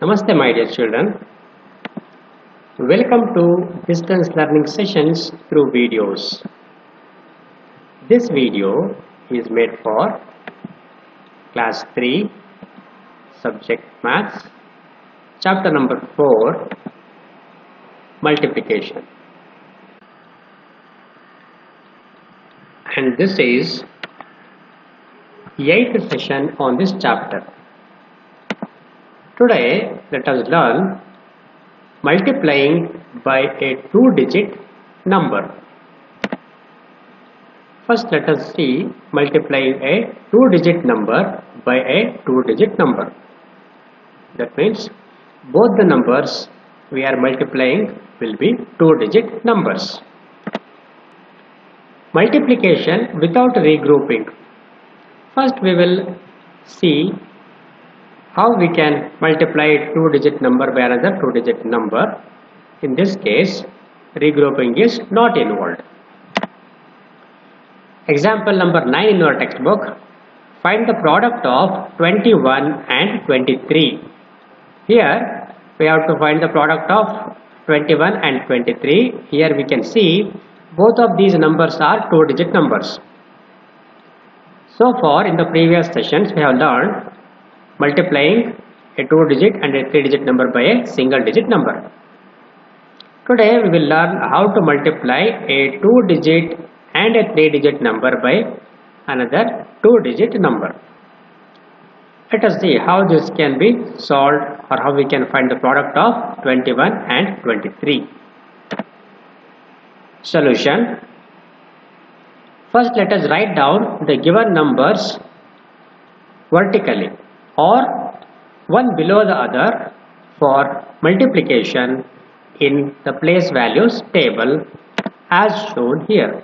Namaste, my dear children. Welcome to distance learning sessions through videos. This video is made for class 3, subject maths, chapter number 4, multiplication. And this is 8th session on this chapter. Today, let us learn multiplying by a 2-digit number. First, let us see multiplying a 2-digit number by a 2-digit number. That means both the numbers we are multiplying will be 2-digit numbers. Multiplication without regrouping. First, we will see how we can multiply a 2-digit number by another 2-digit number. In this case, regrouping is not involved. Example number 9 in your textbook. Find the product of 21 and 23. Here we have to find the product of 21 and 23. Here we can see both of these numbers are 2-digit numbers. So far in the previous sessions we have learned multiplying a 2-digit and a 3-digit number by a single-digit number. Today we will learn how to multiply a 2-digit and a 3-digit number by another 2-digit number. Let us see how this can be solved or how we can find the product of 21 and 23. Solution. First, let us write down the given numbers vertically or one below the other for multiplication in the place values table as shown here.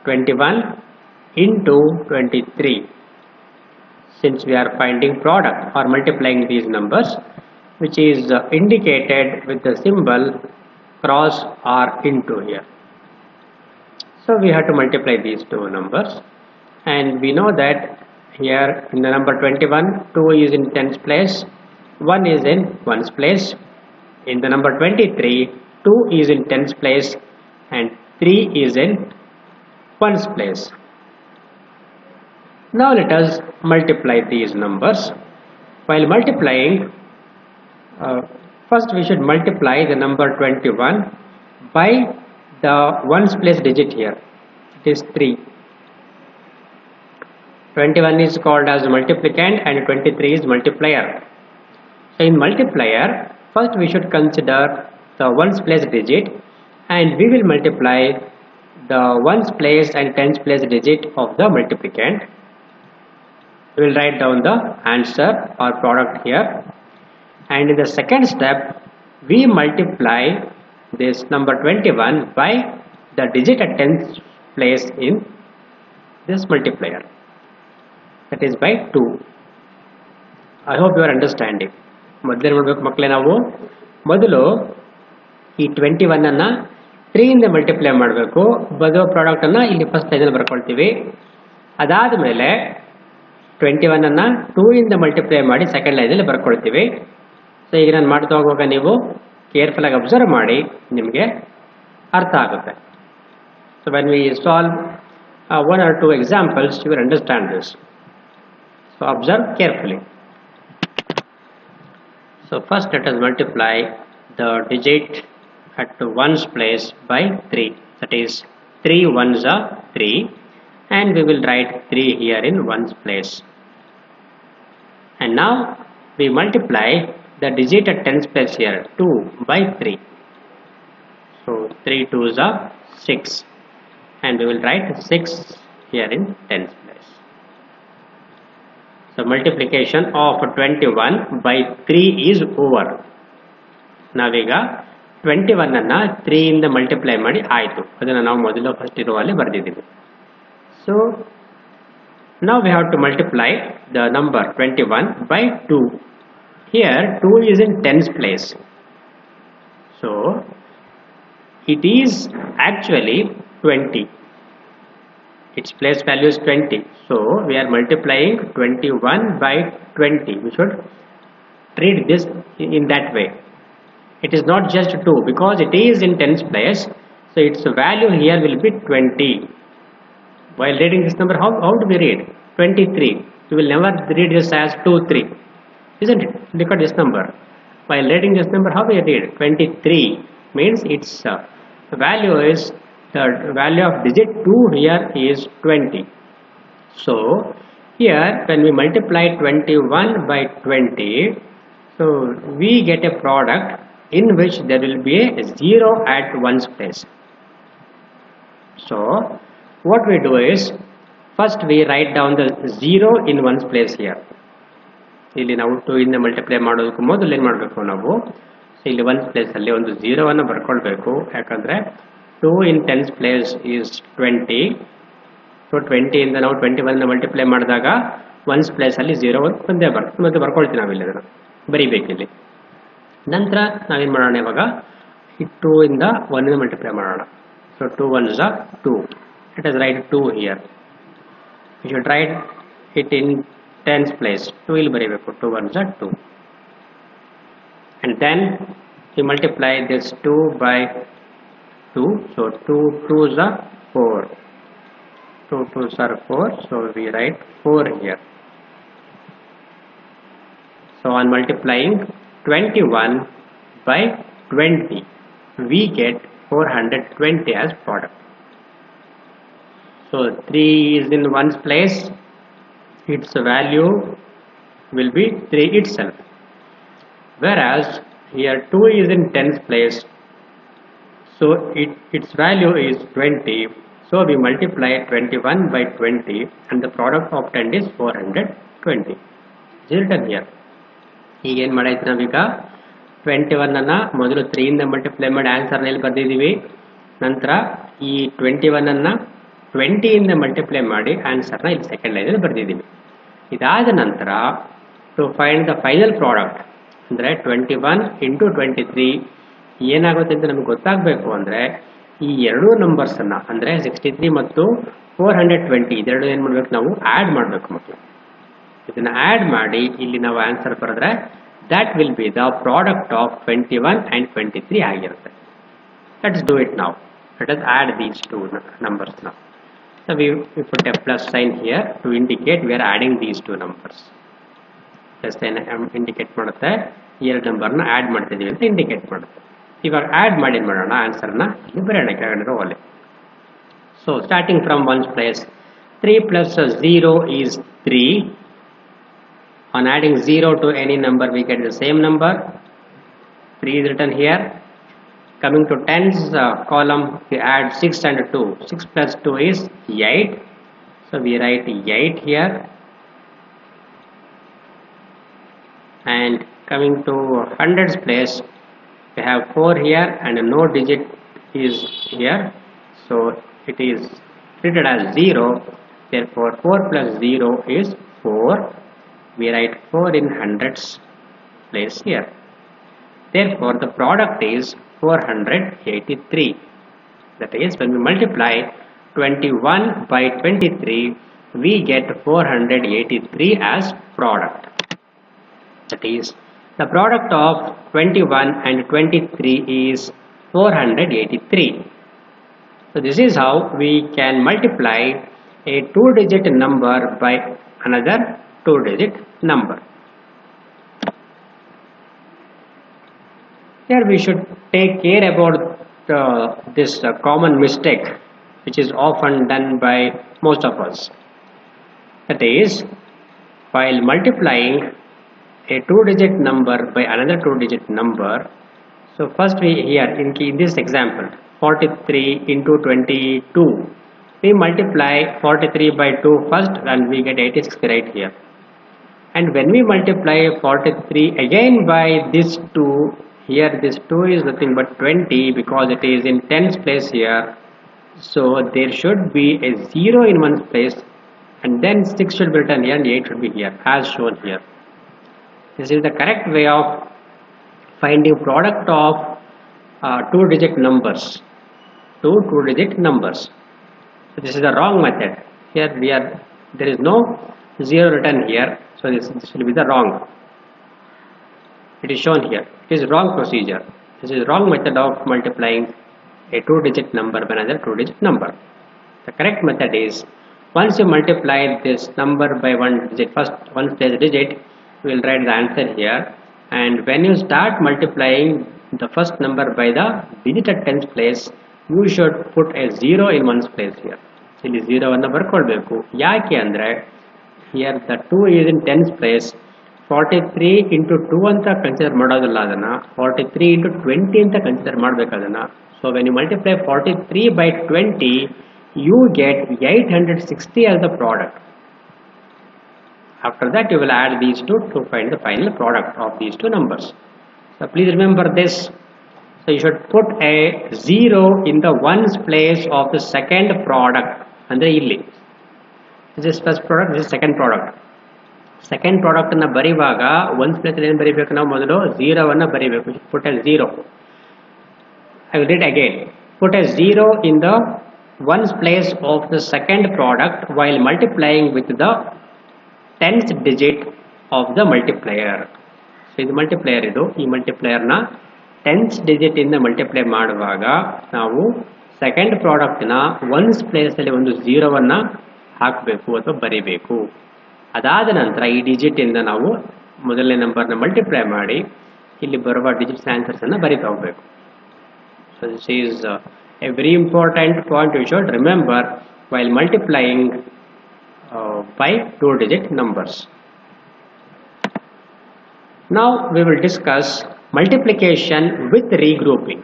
21 into 23. Since we are finding product or multiplying these numbers, which is indicated with the symbol cross or into here. So we have to multiply these two numbers, and we know that here in the number 21, 2 is in tens place, 1 is in ones place. In the number 23, 2 is in tens place and 3 is in ones place. Now let us multiply these numbers. While multiplying, first we should multiply the number 21 by the ones place digit here. It is 3. 21 is called as multiplicand and 23 is multiplier. So in multiplier, first we should consider the ones place digit and we will multiply the ones place and tens place digit of the multiplicand. We will write down the answer or product here, and in the second step we multiply this number 21 by the digit at tens place in this multiplier, that is by 2. I hope you are understanding. ಮೊದಲೇ ನೋಡಬೇಕು ಮಕ್ಕಳೇ, ನಾವು ಮೊದಲು ಈ 21 ಅನ್ನು 3 ಇಂದ multiply ಮಾಡಬೇಕು. ಬರೋ ಪ್ರಾಡಕ್ಟ್ ಅನ್ನು ಇಲ್ಲಿ ಫಸ್ಟ್ ಲೈನಲ್ಲಿ ಬರ್ಕೊಳ್ತೀವಿ. ಅದಾದ ಮೇಲೆ 21 ಅನ್ನು 2 ಇಂದ ಮಲ್ಟಿಪ್ಲೈ ಮಾಡಿ ಸೆಕೆಂಡ್ ಲೈನಲ್ಲಿ ಬರ್ಕೊಳ್ತೀವಿ. ಸೊ ಈಗ ನಾನು ಮಾಡ್ತಾ ಹೋಗುವಾಗ ನೀವು ಕೇರ್ಫುಲ್ ಆಗಿ ಅಬ್ಸರ್ವ್ ಮಾಡಿ, ನಿಮಗೆ ಅರ್ಥ ಆಗುತ್ತೆ. So when we solve one or two examples, you will understand this. So observe carefully. So first let us multiply the digit at the ones place by 3. That is 3 ones are 3, and we will write 3 here in ones place. And now we multiply the digit at tens place here, 2 by 3. So 3 2s are 6, and we will write 6 here in tens place. So multiplication of 21 by 3 is over. ನಾವೀಗ 21 ಅನ್ನು 3 ಇಂದ multiply ಮಾಡಿ ಆಯಿತು. ಅದನ್ನು ನಾವು ಮೊದಲು first ಇರುವಲ್ಲಿ ಬರೆದಿದ್ದೀವಿ. So now we have to multiply the number 21 by 2. Here 2 is in tens place. So it is actually 20. Its place value is 20. So we are multiplying 21 by 20. We should read this in that way. It is not just 2 because it is in tens place, so its value here will be 20. While reading this number, how do we read? 23. We will never read this as 2, 3. Isn't it? Look at this number. While reading this number, how we read? 23 means its value is, the value of digit 2 here is 20. So here when we multiply 21 by 20, so we get a product in which there will be a 0 at one's place. So what we do is, first we write down the 0 in one's place here. ಇಲ್ಲಿ ನಾವು 2 ಇಂದ multiply ಮಾಡೋದಕ್ಕೆ ಮೊದಲು ಏನು ಮಾಡಬೇಕು ನಾವು, ಇಲ್ಲಿ once place ಅಲ್ಲಿ ಒಂದು 0 ಅನ್ನು ಬರ್ಕೊಳ್ಬೇಕು. ಯಾಕಂದ್ರೆ 2 in tens place is 20. So 20 ಇಂದ ನಾವು 21 ಮಲ್ಟಿಪ್ಲೈ ಮಾಡಿದಾಗ ಒನ್ಸ್ ಪ್ಲೇಸ್ ಅಲ್ಲಿ 0 ಒಂದೇ ಬರ್ತದೆ, ಮತ್ತೆ ಬರ್ಕೊಳ್ತೀವಿ ನಾವಿಲ್ಲಿ ಅದನ್ನು ಬರೀಬೇಕಿಲ್ಲಿ. ನಂತರ ನಾವೇನು ಮಾಡೋಣ, ಇವಾಗ ಈ 2 ಇಂದ 1 ಮಲ್ಟಿಪ್ಲೈ ಮಾಡೋಣ. So 2 1s are 2. Let us write 2 here. We should write it in tens place. 2 ಇಲ್ಲಿ ಬರೀಬೇಕು. 2 1s are 2. And then we multiply this 2 by 2. So 2 2s are 4. 2 2s are 4. So we write 4 here. So on multiplying 21 by 20, we get 420 as product. So 3 is in one's place, its value will be 3 itself. Whereas here 2 is in tens place, so its value is 20. So we multiply 21 by 20 and the product obtained is 420. Is written here. ಈಗ ಏನು ಮಾಡಾಯ್ತು, ನಾವೀಗ 21 ಅನ್ನು ಮೊದಲು 3 ಇಂದ multiply ಮಾಡಿ ಆನ್ಸರ್ನಲ್ಲಿ ಬರೆದಿದ್ದೀವಿ. ನಂತರ ಈ 21 ಅನ್ನು 20 ಇಂದ ಮಲ್ಟಿಪ್ಲೈ ಮಾಡಿ ಆನ್ಸರ್ನ ಇಲ್ಲಿ ಸೆಕೆಂಡ್ ಲೈನಲ್ಲಿ ಬರೆದಿದ್ದೀವಿ. ಇದಾದ ನಂತರ to find the final product ಅಂದರೆ 21 ಇಂಟು 23 ಏನಾಗುತ್ತೆ ಅಂತ ನಮಗೆ ಗೊತ್ತಾಗಬೇಕು ಅಂದರೆ, ಈ ಎರಡೂ ನಂಬರ್ಸನ್ನು ಅಂದರೆ 63 ಮತ್ತು 420 ಇದೆರಡು ಏನು ಮಾಡಬೇಕು, ನಾವು ಆ್ಯಡ್ ಮಾಡಬೇಕು ಮಕ್ಕಳು. ಇದನ್ನು ಆ್ಯಡ್ ಮಾಡಿ ಇಲ್ಲಿ ನಾವು ಆನ್ಸರ್ ಬರೆದ್ರೆ that will be the product of 21 and 23 ಆಗಿರುತ್ತೆ. Let's do it now. Let us add these two numbers now. So we put a plus sign here to indicate we are adding these two numbers. Plus sign indicate ಮಾಡುತ್ತೆ ಎರಡು ನಂಬರ್ನ add ಮಾಡ್ತಿದ್ದೀವಿ ಅಂತ indicate ಮಾಡುತ್ತೆ. ಇವಾಗ add ಮಾಡಿ ಮಾಡೋಣ, ಆನ್ಸರ್ನ ಇಲ್ಲಿ ಬರೆಯೋಣ ಕೆಳಗಡೆ ಅಲ್ಲಿ. So starting from once place 3 plus 0 is 3. On adding 0 to any number we get the same number. 3 is written here. Coming to tens column, we add 6 and 2. 6 plus 2 is 8. So we write 8 here. And coming to hundreds place, we have 4 here and no digit is here. So it is treated as 0. Therefore 4 plus 0 is 4. We write 4 in hundreds place here. Therefore the product is 483. That is, when we multiply 21 by 23, we get 483 as product. That is, the product of 21 and 23 is 483. So this is how we can multiply a 2-digit number by another 2-digit number. Here we should take care about this common mistake which is often done by most of us. That is, while multiplying a 2-digit number by another 2-digit number, so first we here in this example 43 into 22, we multiply 43 by 2 first and we get 86 right here. And when we multiply 43 again by this 2, here this 2 is nothing but 20 because it is in tens place here. So there should be a 0 in one's place and then 6 should be written here and 8 should be here as shown here. This is the correct way of finding product of 2-digit numbers. 2-digit numbers. So this is the wrong method. Here there is no 0 written here. So this will be the wrong. it is shown here. It is wrong procedure. This is wrong method of multiplying a 2-digit number by another 2-digit number. The correct method is, once you multiply this number by one place digit, we will write the answer here. And when you start multiplying the first number by the digit at tens place, you should put a 0 in ones place here. So ಇಲ್ಲಿ 0 ಅನ್ನು ಬರ್ಕೊಳ್ಬೇಕು. ಯಾಕೆ ಅಂದ್ರೆ here the 2 is in tens place. 43 into 2 ಅಂತ consider ಮಾಡೋದಿಲ್ಲ, ಅದನ್ನ 43 into 20 ಅಂತ consider ಮಾಡಬೇಕು ಅದನ್ನ. So when you multiply 43 by 20, you get 860 as the product. After that you will add these two to find the final product of these two numbers. So please remember this. So you should put a 0 in the ones place of the second product. Andre illi this is first product, this is second product. Second product ಅನ್ನು ಬರೆಯುವಾಗ ones place ಅಲ್ಲಿ ಏನು ಬರೀಬೇಕು, ನಾವು ಮೊದಲು 0 ಅನ್ನು ಬರೀಬೇಕು. Put a 0. I will read again. Put a 0 in the ones place of the second product while multiplying with the tenth digit of the multiplier. So ಇದು multiplier, ಇದು ಈ multiplier ನ tenth digit ಇಂದ multiply ಮಾಡುವಾಗ ನಾವು second product ನ once place ಅಲ್ಲಿ ಒಂದು 0 ಅನ್ನ ಹಾಕಬೇಕು ಅಥವಾ ಬರಿಬೇಕು. ಅದಾದ ನಂತರ ಈ ಡಿಜಿಟ್ ಇಂದ ನಾವು ಮೊದಲನೇ ನಂಬರ್ ನ ಮಲ್ಟಿಪ್ಲೈ ಮಾಡಿ ಇಲ್ಲಿ ಬರುವ ಡಿಜಿಟ್ಸ್ ಆನ್ಸರ್ಸ್ ಅನ್ನು ಬರಿತಾ ಹೋಗಬೇಕು. So this is a very important point you should remember while multiplying by 2-digit numbers. Now we will discuss multiplication with regrouping.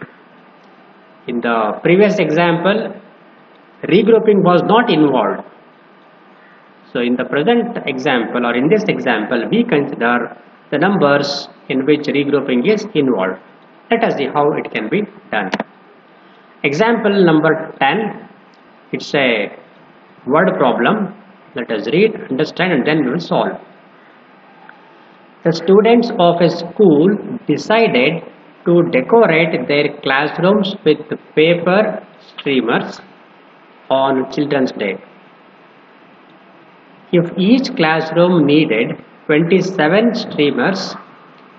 In the previous example, regrouping was not involved. So in the present example, or in this example, we consider the numbers in which regrouping is involved. Let us see how it can be done. Example number 10, it's a word problem. Let us read, understand, and then we will solve. The students of a school decided to decorate their classrooms with paper streamers on Children's Day. If each classroom needed 27 streamers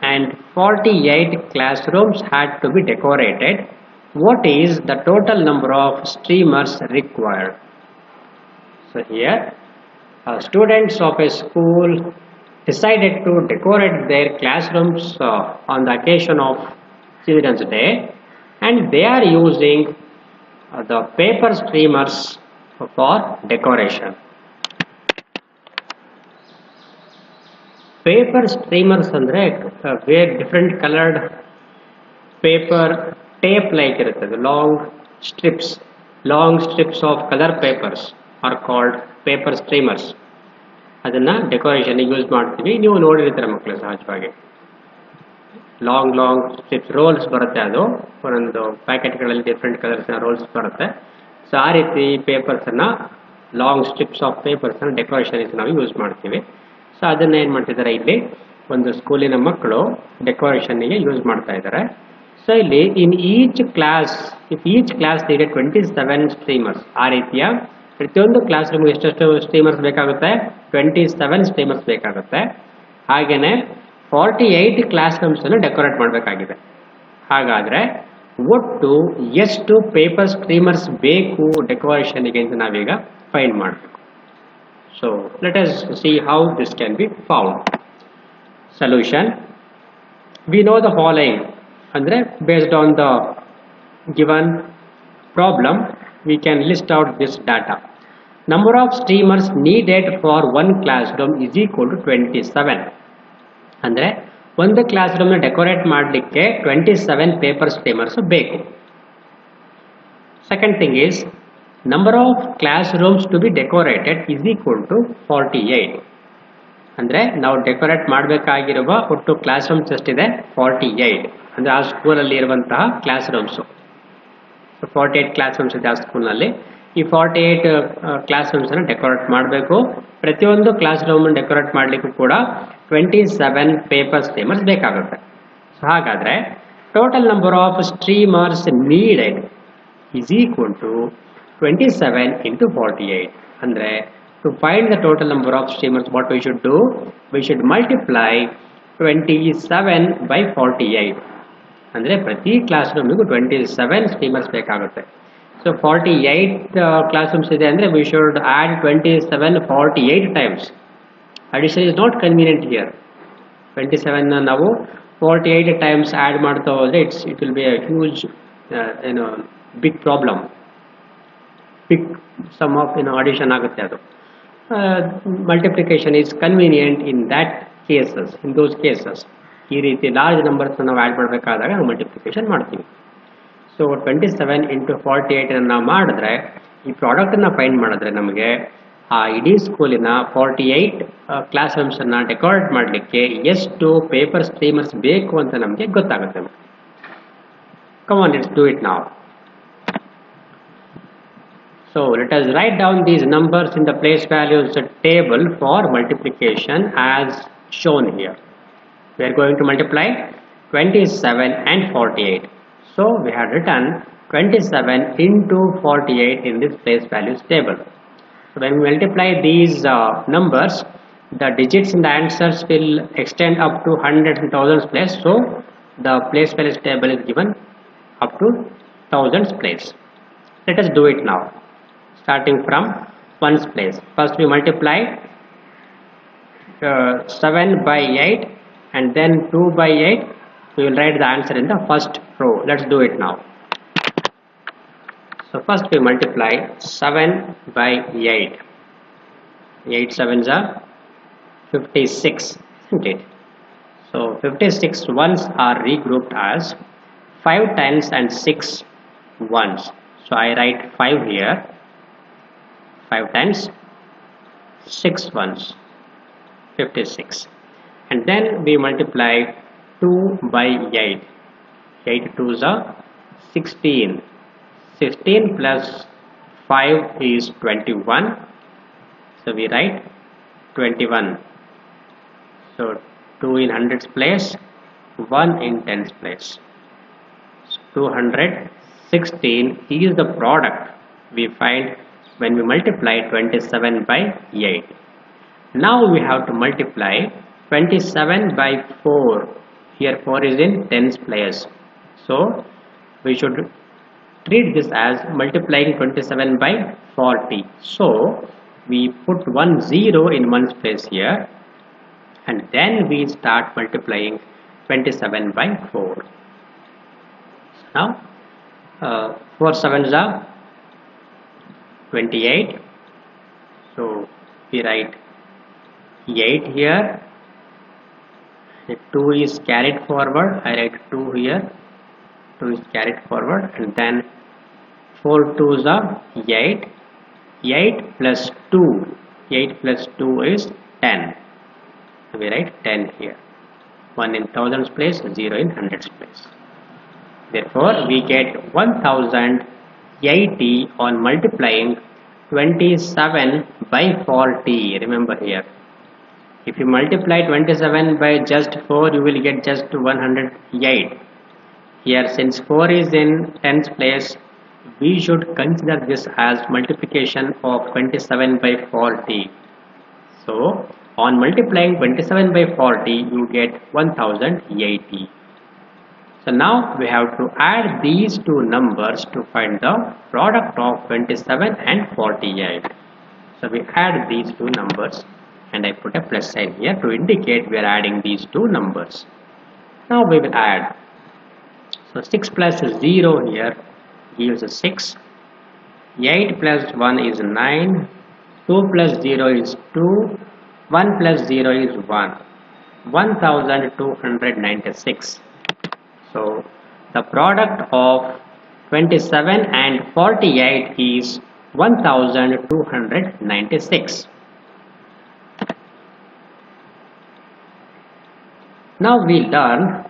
and 48 classrooms had to be decorated, what is the total number of streamers required? So here, students of a school decided to decorate their classrooms on the occasion of Children's Day, and they are using the paper streamers for decoration. Paper streamers andre where different colored paper tape like iruttade, long strips of color papers are called paper streamers. ಅದನ್ನ decoration use ಮಾಡ್ತೀವಿ. ನೀವು ನೋಡಿರ್ತೀರ ಮಕ್ಕಳು ಸಹಜವಾಗಿ long strips rolls ಬರುತ್ತೆ, ಅದು ಒಂದೊಂದು ಪ್ಯಾಕೆಟ್ಗಳಲ್ಲಿ different colours rolls ಬರುತ್ತೆ. ಸೊ ಆ ರೀತಿ ಪೇಪರ್ಸ್ ಅನ್ನ ಲಾಂಗ್ ಸ್ಟ್ರಿಪ್ಸ್ ಆಫ್ ಪೇಪರ್ಸ್ ಅನ್ನ ಡೆಕೋರೇಷನ್ ನಾವು ಯೂಸ್ ಮಾಡ್ತೀವಿ. ಸೊ ಅದನ್ನ ಏನ್ ಮಾಡ್ತಿದ್ದಾರೆ, ಇಲ್ಲಿ ಒಂದು ಸ್ಕೂಲಿನ ಮಕ್ಕಳು ಡೆಕೋರೇಷನ್ಗೆ ಯೂಸ್ ಮಾಡ್ತಾ ಇದ್ದಾರೆ. ಸೊ ಇಲ್ಲಿ ಇನ್ ಈಚ್ ಕ್ಲಾಸ್ ನೀಡೆ 27 ಸ್ಟ್ರೀಮರ್ಸ್, ಆ ರೀತಿಯ ಪ್ರತಿಯೊಂದು ಕ್ಲಾಸ್ ರೂಮ್ಗೆ ಎಷ್ಟೆಷ್ಟು ಸ್ಟ್ರೀಮರ್ಸ್ ಬೇಕಾಗುತ್ತೆ, 27 ಸ್ಟ್ರೀಮರ್ಸ್ ಬೇಕಾಗುತ್ತೆ. ಹಾಗೇನೆ 48 ಕ್ಲಾಸ್ ರೂಮ್ಸ್ ಅನ್ನು ಡೆಕೋರೇಟ್ ಮಾಡಬೇಕಾಗಿದೆ. ಹಾಗಾದ್ರೆ ಒಟ್ಟು ಎಷ್ಟು ಪೇಪರ್ ಸ್ಟ್ರೀಮರ್ಸ್ ಬೇಕು ಡೆಕೋರೇಷನ್ಗೆ ಅಂತ ನಾವೀಗ ಫೈಂಡ್ ಮಾಡಬೇಕು. So let us see how this can be found. Solution, we know the following, ಅಂದ್ರೆ based on the given problem we can list out this data. Number of streamers needed for one classroom is equal to 27. ಅಂದ್ರೆ ಒಂದು class room ನ decorate ಮಾಡಲಿಕ್ಕೆ 27 paper streamers ಬೇಕು. Second thing is number of classrooms to be decorated is equal to 48. ಅಂದ್ರೆ ನಾವು decorate ಮಾಡಬೇಕಾಗಿರುವ ಒಟ್ಟು class rooms ಎಷ್ಟಿದೆ, 48. ಅಂದ್ರೆ ಆ ಸ್ಕೂಲಲ್ಲಿ ಇರುವಂತಹ ಕ್ಲಾಸ್ ರೂಮ್ಸ್ 48 ಕ್ಲಾಸ್ ರೂಮ್ಸ್ ಇದೆ ಆ ಸ್ಕೂಲ್ನಲ್ಲಿ. ಈ 48 ಕ್ಲಾಸ್ ರೂಮ್ಸ್ ಅನ್ನು ಡೆಕೋರೇಟ್ ಮಾಡಬೇಕು. ಪ್ರತಿಯೊಂದು ಕ್ಲಾಸ್ ರೂಮ್ ಡೆಕೋರೇಟ್ ಮಾಡಲಿಕ್ಕೂ ಕೂಡ 27 ಪೇಪರ್ ಸ್ಟ್ರೀಮರ್ಸ್ ಬೇಕಾಗುತ್ತೆ. ಸೊ ಹಾಗಾದ್ರೆ total number of streamers needed is equal to 27 into 48. ಅಂದ್ರೆ to find the total number of streamers, what we should do, we should multiply 27 by 48. ಅಂದರೆ ಪ್ರತಿ class ರೂಮಿಗೂ 27 ಸ್ಟೀಮರ್ಸ್ ಬೇಕಾಗುತ್ತೆ. So 48 class rooms ಇದೆ ಅಂದರೆ we should add 27 48 times. Addition is not convenient here. 27 ನಾವು 48 times add ಮಾಡ್ತಾ ಹೋದರೆ it will be a huge big problem. Big sum of addition ಆಗುತ್ತೆ ಅದು. Multiplication is convenient in those cases. ಈ ರೀತಿ large numbers ನಾವು ಆ್ಯಡ್ ಮಾಡಬೇಕಾದಾಗ ನಾವು ಮಲ್ಟಿಪ್ಲಿಕೇಶನ್ ಮಾಡ್ತೀವಿ. ಸೊ 27 ಇಂಟು 48 ನಾವು ಮಾಡಿದ್ರೆ ಈ ಪ್ರಾಡಕ್ಟನ್ನು ಫೈಂಡ್ ಮಾಡಿದ್ರೆ ನಮಗೆ ಆ ಇಡೀ ಸ್ಕೂಲಿನ 48 ಕ್ಲಾಸ್ ರೂಮ್ಸನ್ನು ಡೆಕೋರೇಟ್ ಮಾಡಲಿಕ್ಕೆ ಎಷ್ಟು ಪೇಪರ್ ಸ್ಟೀಮರ್ಸ್ ಬೇಕು ಅಂತ ನಮಗೆ ಗೊತ್ತಾಗುತ್ತೆ. Come on, let's do it ನಾವ್. So let us write down these numbers in the place values table for multiplication as shown here. We are going to multiply 27 and 48. So we have written 27 into 48 in this place values table. So when we multiply these numbers, the digits in the answers will extend up to hundreds and thousands place. So the place values table is given up to thousands place. Let us do it now. Starting from ones place. First we multiply 7 by 8 and then 2 by 8. We will write the answer in the first row. Let's do it now. So first we multiply 7 by 8. 8 sevens are 56, isn't it? So 56 ones are regrouped as 5 tens and 6 ones. So I write 5 here. 5 times 6 ones, 56. And then we multiply 2 by 8. 8 twos are 16. 16 plus 5 is 21. So we write 21. So 2 in hundreds place, 1 in tens place. So 216 is the product we find when we multiply 27 by 8. Now we have to multiply 27 by 4. Here 4 is in tens place. So we should treat this as multiplying 27 by 40. So we put 1 0 in ones place here and then we start multiplying 27 by 4. So now 4 sevens are 28. So we write 8 here. If 2 is carried forward, I write 2 here. 2 is carried forward and then 4 twos are 8. 8 plus 2. 8 plus 2 is 10. We write 10 here. 1 in thousands place, 0 in hundreds place. Therefore we get 1080 on multiplying 27 by 40. Remember here, if you multiply 27 by just 4, you will get just 108. Here since 4 is in tens place, we should consider this as multiplication of 27 by 40. So on multiplying 27 by 40, you get 1080. So now we have to add these two numbers to find the product of 27 and 48. So we add these two numbers and I put a plus sign here to indicate we are adding these two numbers. Now we will add. So 6 plus 0 here gives us 6. 8 plus 1 is 9. 2 plus 0 is 2. 1 plus 0 is 1. 1296. So the product of 27 and 48 is 1296. Now we learn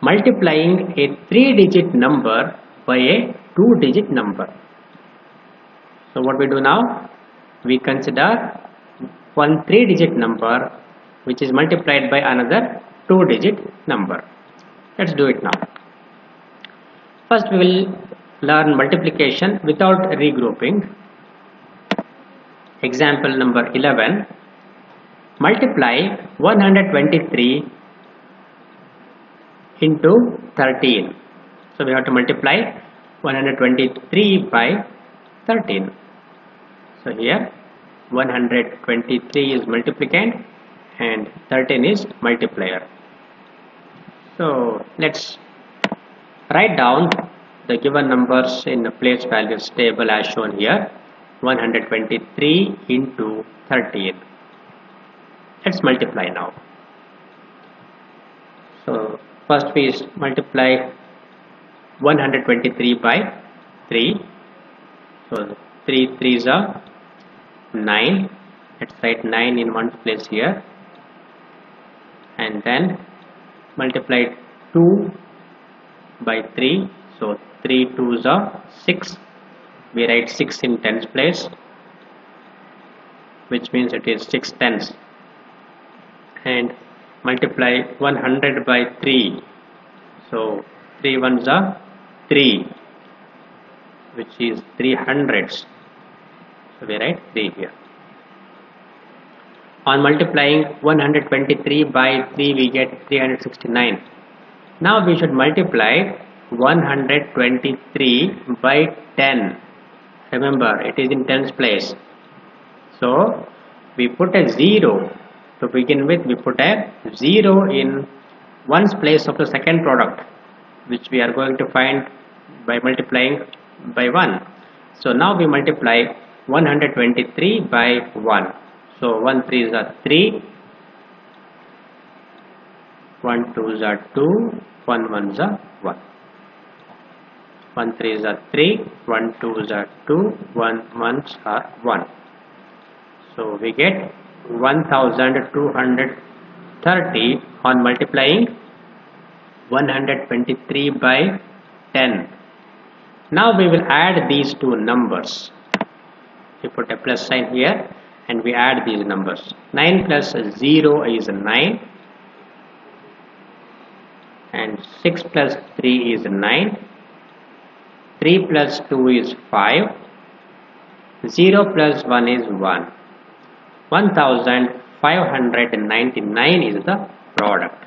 multiplying a 3-digit number by a 2-digit number. So what we do now? We consider one 3-digit number which is multiplied by another 2-digit number. Let's do it now. First we will learn multiplication without regrouping. Example number 11. Multiply 123 into 13. So we have to multiply 123 by 13. So here 123 is multiplicand and 13 is multiplier. So let's write down the given numbers in the place values table as shown here. 123 into 13. Let's multiply now. So first we multiply 123 by 3. So 3 3s are 9. Let's write 9 in one place here. And then multiply 2 by 3. So 3 2s are 6. We write 6 in tens place, which means it is 6 tenths. And multiply 100 by 3. So 3 ones are 3, which is 300s. So we write 3 here. On multiplying 123 by 3, we get 369. Now we should multiply 123 by 10. Remember, it is in tens place. So we put a 0 to begin with. We put a 0 in ones place of the second product, which we are going to find by multiplying by 1. So now we multiply 123 by 1. So 1 3s are 3, 1 2s are 2, 1 1s are 1. 1 3s are 3, 1 2s are 2, 1 1s are 1. So we get 1230 on multiplying 123 by 10. Now we will add these two numbers. We put a plus sign here and we add these numbers. 9 plus 0 is 9 and 6 plus 3 is 9. 3 plus 2 is 5. 0 plus 1 is 1. 1599 is the product.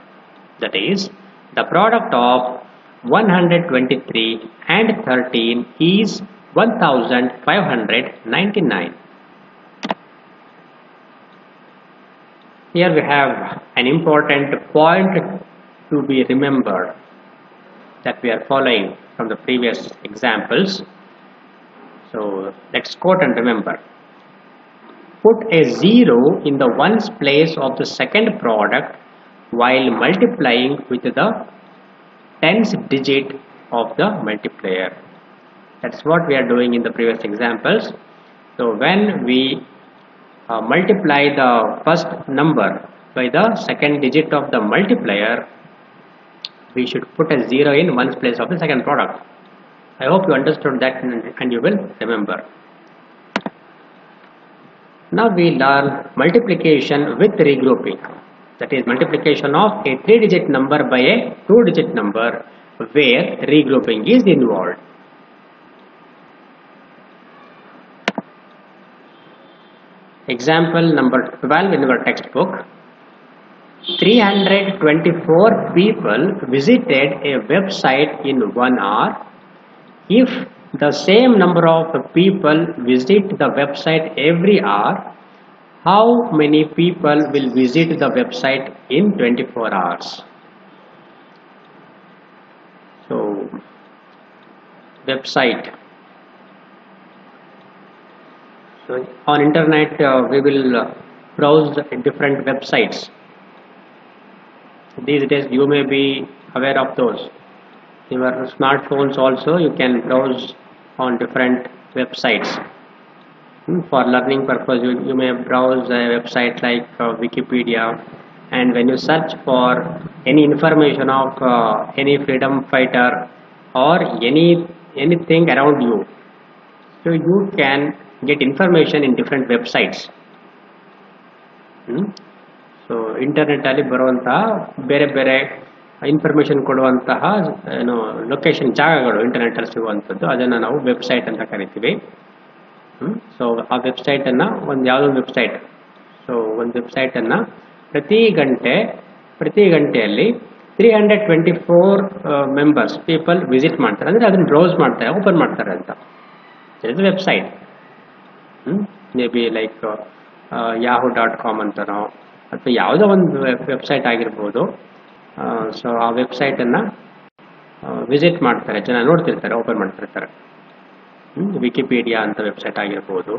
That is, the product of 123 and 13 is 1599. Here we have an important point to be remembered that we are following from the previous examples. So let's quote and remember. Put a 0 in the ones place of the second product while multiplying with the tens digit of the multiplier. That's what we are doing in the previous examples. So when we multiply the first number by the second digit of the multiplier, we should put a 0 in ones place of the second product. I hope you understood that and you will remember. Now we learn multiplication with regrouping. That is multiplication of a 3-digit number by a 2-digit number where regrouping is involved. Example number 12 in our textbook. 324 people visited a website in 1 hour. If the same number of people visit the website every hour, how many people will visit the website in 24 hours? So, website. So, on internet we will browse different websites. These days you may be aware of those. Your smartphones also you can browse on different websites. For learning purpose you may browse a website like Wikipedia, and when you search for any information of any freedom fighter or anything around you, so you can get information in different websites. So internet ಅಲ್ಲಿ ಬರುವಂತಹ ಬೇರೆ ಬೇರೆ information ಕೊಡುವಂತಹ location ಜಾಗಗಳು internet ಅಲ್ಲಿ ಸಿಗುವಂಥದ್ದು, ಅದನ್ನು ನಾವು ವೆಬ್ಸೈಟ್ ಅಂತ ಕರಿತೀವಿ. ಸೊ ಆ ವೆಬ್ಸೈಟನ್ನು ಯಾವುದೋ ವೆಬ್ಸೈಟ್, ಸೊ ಒಂದು ವೆಬ್ಸೈಟನ್ನು ಪ್ರತಿ ಗಂಟೆಯಲ್ಲಿ 324 ಮೆಂಬರ್ಸ್ ಪೀಪಲ್ ವಿಸಿಟ್ ಮಾಡ್ತಾರೆ, ಅಂದರೆ ಅದನ್ನು ಬ್ರೌಸ್ ಮಾಡ್ತಾರೆ, ಓಪನ್ ಮಾಡ್ತಾರೆ ಅಂತ. Is website, may be like yahoo.com ಅಂತನೋ ಅಥವಾ ಯಾವುದೋ ಒಂದು ವೆಬ್ಸೈಟ್ ಆಗಿರ್ಬೋದು. ಸೊ ಆ ವೆಬ್ಸೈಟನ್ನು ವಿಸಿಟ್ ಮಾಡ್ತಾರೆ, ಜನ ನೋಡ್ತಿರ್ತಾರೆ, ಓಪನ್ ಮಾಡ್ತಿರ್ತಾರೆ. ವಿಕಿಪೀಡಿಯಾ ಅಂತ ವೆಬ್ಸೈಟ್ ಆಗಿರ್ಬೋದು.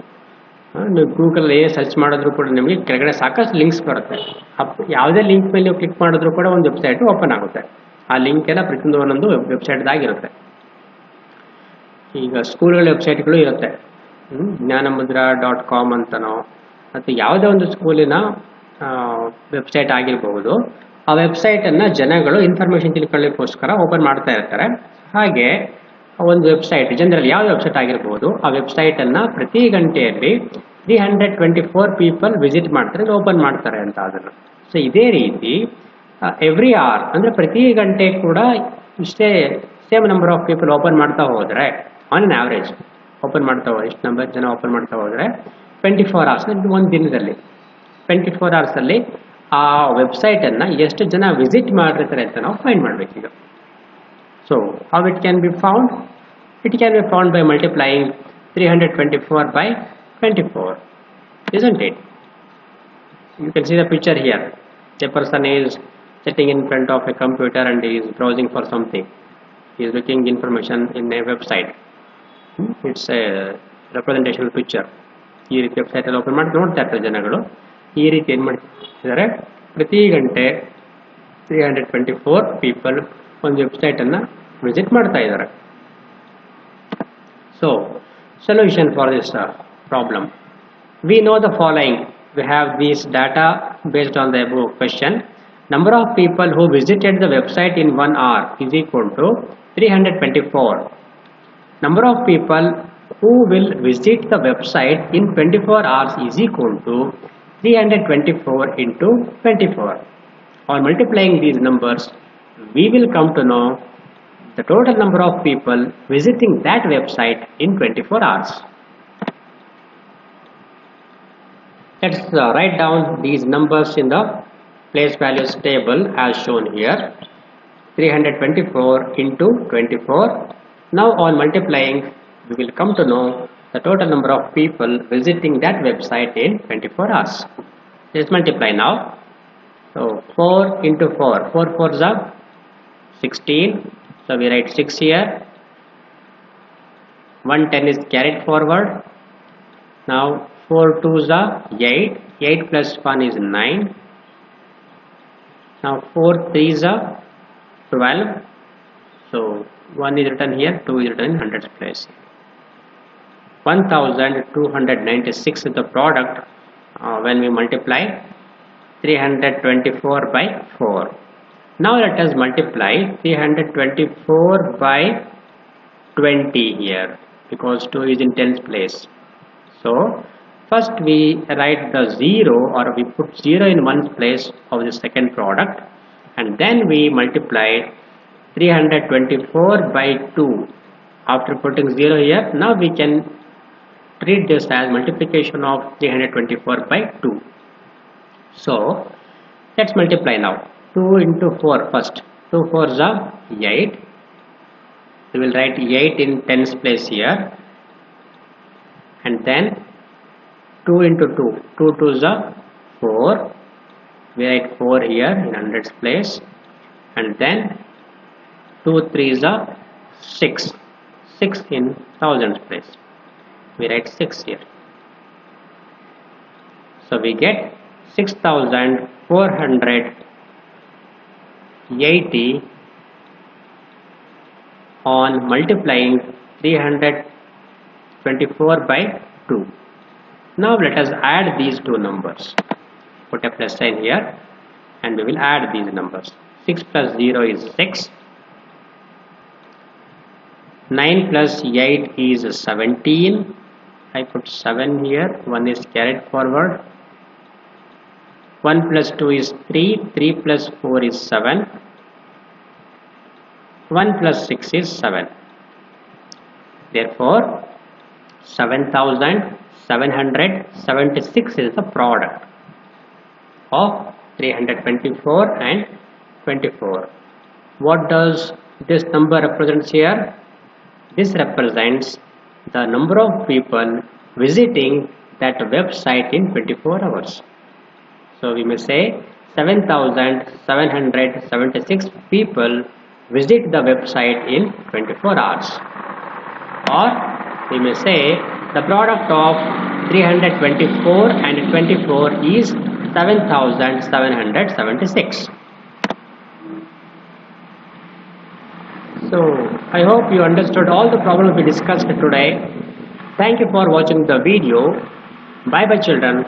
ನೀವು ಗೂಗಲ್ ಸರ್ಚ್ ಮಾಡಿದ್ರು ಕೂಡ ನಿಮಗೆ ಕೆಳಗಡೆ ಸಾಕಷ್ಟು ಲಿಂಕ್ಸ್ ಬರುತ್ತೆ. ಯಾವುದೇ ಲಿಂಕ್ ಮೇಲೆ ನೀವು ಕ್ಲಿಕ್ ಮಾಡಿದ್ರು ಕೂಡ ಒಂದು ವೆಬ್ಸೈಟ್ ಓಪನ್ ಆಗುತ್ತೆ. ಆ ಲಿಂಕ್ ಎಲ್ಲ ಪ್ರತಿಯೊಂದು ಒಂದೊಂದು ವೆಬ್ಸೈಟ್ದಾಗಿರುತ್ತೆ. ಈಗ ಸ್ಕೂಲ್ಗಳ ವೆಬ್ಸೈಟ್ಗಳು ಇರುತ್ತೆ, ಜ್ಞಾನಮುದ್ರಾ.com ಅಂತನೋ ಅಥವಾ ಯಾವುದೇ ಒಂದು ಸ್ಕೂಲಿನ ವೆಬ್ಸೈಟ್ ಆಗಿರ್ಬೋದು. ಆ ವೆಬ್ಸೈಟನ್ನು ಜನಗಳು ಇನ್ಫಾರ್ಮೇಷನ್ ತಿಳ್ಕೊಳ್ಳಿಕ್ಕೋಸ್ಕರ ಓಪನ್ ಮಾಡ್ತಾ ಇರ್ತಾರೆ. ಹಾಗೆ ಒಂದು ವೆಬ್ಸೈಟ್ ಜನರಲ್ ಯಾವ ವೆಬ್ಸೈಟ್ ಆಗಿರ್ಬೋದು, ಆ ವೆಬ್ಸೈಟನ್ನು ಪ್ರತಿ ಗಂಟೆಯಲ್ಲಿ 324 ಪೀಪಲ್ ವಿಸಿಟ್ ಮಾಡ್ತಾರೆ, ಓಪನ್ ಮಾಡ್ತಾರೆ ಅಂತ ಅದನ್ನು. ಸೊ ಇದೇ ರೀತಿ ಎವ್ರಿ ಅವರ್ ಅಂದರೆ ಪ್ರತಿ ಗಂಟೆ ಕೂಡ ಇಷ್ಟೇ same number of people open ಮಾಡ್ತಾ ಹೋದರೆ, ಆನ್ ಅನ್ ಆವ್ರೇಜ್ ಓಪನ್ ಮಾಡ್ತಾ ಹೋದ್ರೆ ಇಷ್ಟು ನಂಬರ್ ಜನ ಓಪನ್ ಮಾಡ್ತಾ ಹೋದರೆ 24 hours, ಒಂದು ದಿನದಲ್ಲಿ 24 hours ಆ ವೆಬ್ಸೈಟನ್ನು ಎಷ್ಟು ಜನ ವಿಸಿಟ್ ಮಾಡಿರ್ತಾರೆ ಅಂತ ನಾವು find ಮಾಡಬೇಕೀಗ. So how it can be found? It can be found by multiplying 324 by 24, isn't it? You can see the picture here. A person is sitting in front of a computer and he is browsing for something. He is looking information in a website. It's a representational picture. ಈ ರೀತಿ website ಅಲ್ಲಿ open ಮಾಡಿ ನೋಡ್ತಾ ಇರ್ತಾರೆ ಜನಗಳು. ಈ ರೀತಿ ಏನು ಮಾಡ್ತಿದ್ದಾರೆ, ಪ್ರತಿ ಗಂಟೆ 324 ಪೀಪಲ್ ಒಂದು ವೆಬ್ಸೈಟನ್ನು ವಿಸಿಟ್ ಮಾಡ್ತಾ ಇದ್ದಾರೆ. So solution for this problem, V know the following. We have this data based on the above question. Number of people who visited the website in 1 hour is equal to 324. Number of people who will visit the website in 24 hours is equal to 324 into 24. On multiplying these numbers, we will come to know the total number of people visiting that website in 24 hours. Let's write down these numbers in the place values table as shown here. 324 into 24. Now on multiplying, we will come to know the total number of people visiting that website in 24 hours. Let's multiply now. So 4 into 4. 4 4s are 16. So we write 6 here. 110 is carried forward. Now 4 2s are 8. 8 plus 1 is 9. Now 4 3s are 12. So 1 is written here, 2 is written in hundreds place. 1296 is the product when we multiply 324 by 4. Now let us multiply 324 by 20 here, because 2 is in tens place. So first we write the 0, or we put 0 in ones place of the second product, and then we multiply 324 by 2. After putting 0 here, now we can treat this as multiplication of 324 by 2. So let's multiply now. 2 into 4 first. 2 4s are 8. We will write 8 in tens place here, and then 2 into 2. 2 2s are 4. We write 4 here in hundreds place, and then 2 3s are 6. 6 in thousands place. We write 6 here. So we get 6480 on multiplying 324 by 2. Now let us add these two numbers. Put a plus sign here and we will add these numbers. 6 plus 0 is 6. 9 plus 8 is 17. I put 7 here. 1 is carried forward. 1 plus 2 is 3. 3 plus 4 is 7. 1 plus 6 is 7. Therefore 7776 is the product of 324 and 24. What does this number represents here? This represents the number of people visiting that website in 24 hours. So we may say 7,776 people visit the website in 24 hours. Or we may say the product of 324 and 24 is 7,776. So I hope you understood all the problems we discussed today. Thank you for watching the video. Bye bye children.